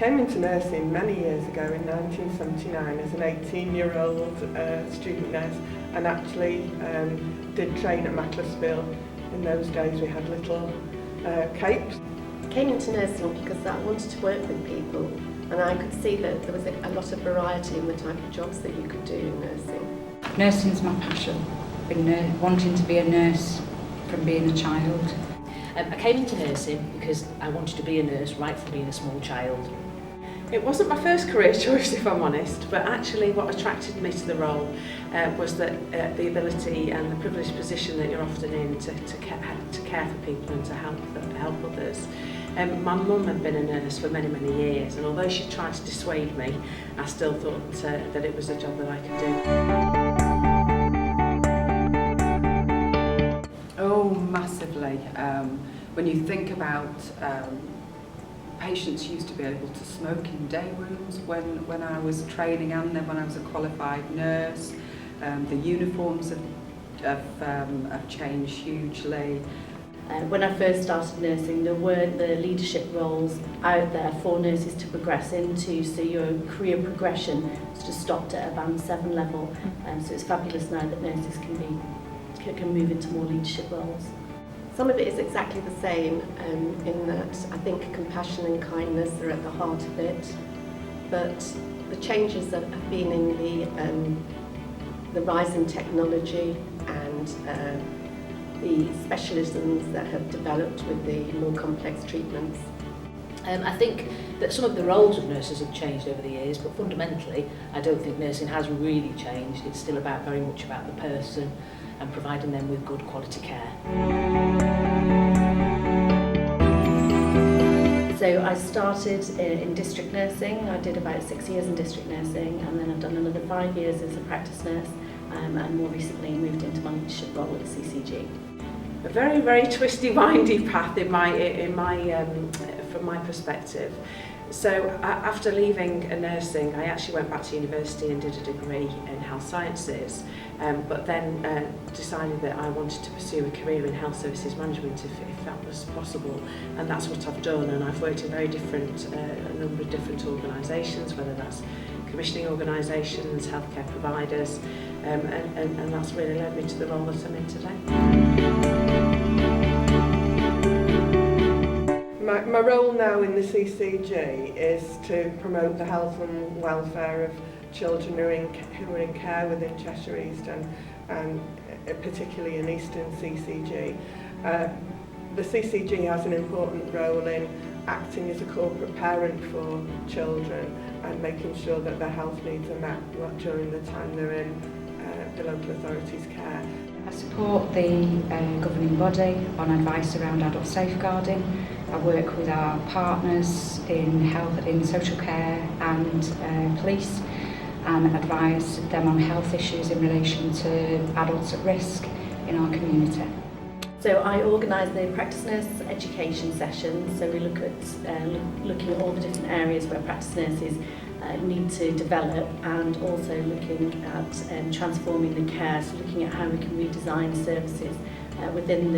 came into nursing many years ago in 1979 as an 18-year-old student nurse, and actually did train at Macclesfield. In those days we had little capes. I came into nursing because I wanted to work with people, and I could see that there was a lot of variety in the type of jobs that you could do in nursing. Nursing is my passion. Been wanting to be a nurse from being a child. I came into nursing because I wanted to be a nurse right from being a small child. It wasn't my first career choice, if I'm honest, but actually what attracted me to the role was that the ability and the privileged position that you're often in to care for people and to help others. My mum had been a nurse for many, many years, and although she tried to dissuade me, I still thought that it was a job that I could do. Oh, massively. When you think about patients used to be able to smoke in day rooms when I was training, and then when I was a qualified nurse. The uniforms have changed hugely. When I first started nursing, there weren't the leadership roles out there for nurses to progress into, so your career progression sort of stopped at a band 7 level. So it's fabulous now that nurses can move into more leadership roles. Some of it is exactly the same in that I think compassion and kindness are at the heart of it, but the changes that have been in the rise in technology and the specialisms that have developed with the more complex treatments. I think that some of the roles of nurses have changed over the years, but fundamentally I don't think nursing has really changed. It's still very much about the person and providing them with good quality care. So I started in district nursing. I did about 6 years in district nursing, and then I've done another 5 years as a practice nurse, and more recently moved into my leadership role at the CCG. A very, very twisty, windy path from my perspective. So after leaving nursing, I actually went back to university and did a degree in health sciences, but then decided that I wanted to pursue a career in health services management if that was possible, and that's what I've done. And I've worked in a number of different organisations, whether that's commissioning organisations, healthcare providers, and that's really led me to the role that I'm in today. My role now in the CCG is to promote the health and welfare of children who are in care within Cheshire Eastern, and particularly in Eastern CCG. The CCG has an important role in acting as a corporate parent for children and making sure that their health needs are met during the time they're in the local authority's care. I support the governing body on advice around adult safeguarding. I work with our partners in health, in social care and police, and advise them on health issues in relation to adults at risk in our community. So I organise the practice nurse education sessions, so we look at looking at all the different areas where practice nurses need to develop, and also looking at transforming the care, so looking at how we can redesign services within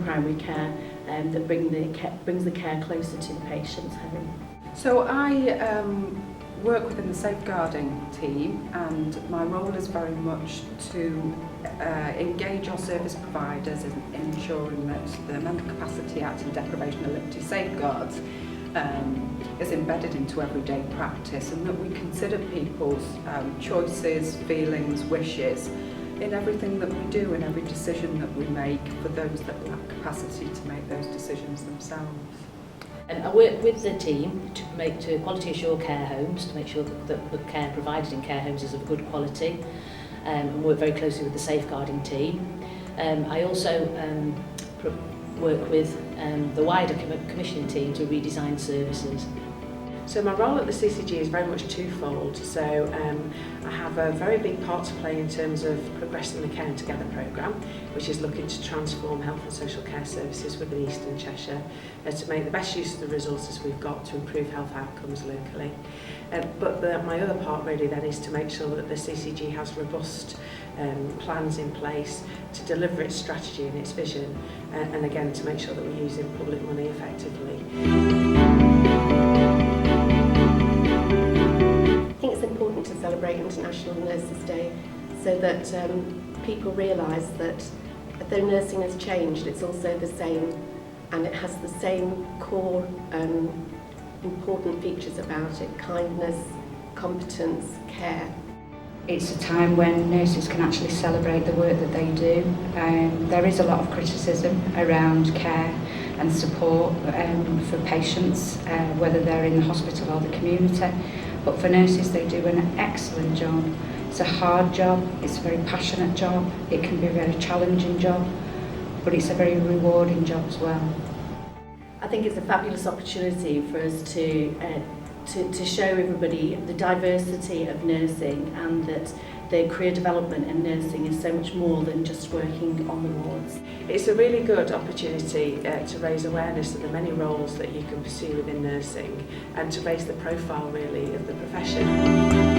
primary care that brings the care closer to the patient's home. So I work within the safeguarding team, and my role is very much to engage our service providers in ensuring that the Mental Capacity Act and Deprivation of Liberty safeguards is embedded into everyday practice, and that we consider people's choices, feelings, wishes in everything that we do, in every decision that we make, for those that lack capacity to make those decisions themselves. I work with the team to quality assure care homes, to make sure that the care provided in care homes is of good quality, and work very closely with the safeguarding team. I also work with the wider commissioning team to redesign services. So my role at the CCG is very much twofold. So I have a very big part to play in terms of progressing the Caring Together programme, which is looking to transform health and social care services within Eastern Cheshire to make the best use of the resources we've got to improve health outcomes locally. But my other part really then is to make sure that the CCG has robust plans in place to deliver its strategy and its vision, and again to make sure that we're using public money effectively. International Nurses Day, so that people realise that though nursing has changed, it's also the same, and it has the same core important features about it: kindness, competence, care. It's a time when nurses can actually celebrate the work that they do. There is a lot of criticism around care and support for patients, whether they're in the hospital or the community. But for nurses, they do an excellent job. It's a hard job, it's a very passionate job, it can be a very challenging job, but it's a very rewarding job as well. I think it's a fabulous opportunity for us to show everybody the diversity of nursing, and that the career development in nursing is so much more than just working on the wards. It's a really good opportunity to raise awareness of the many roles that you can pursue within nursing, and to raise the profile really of the profession.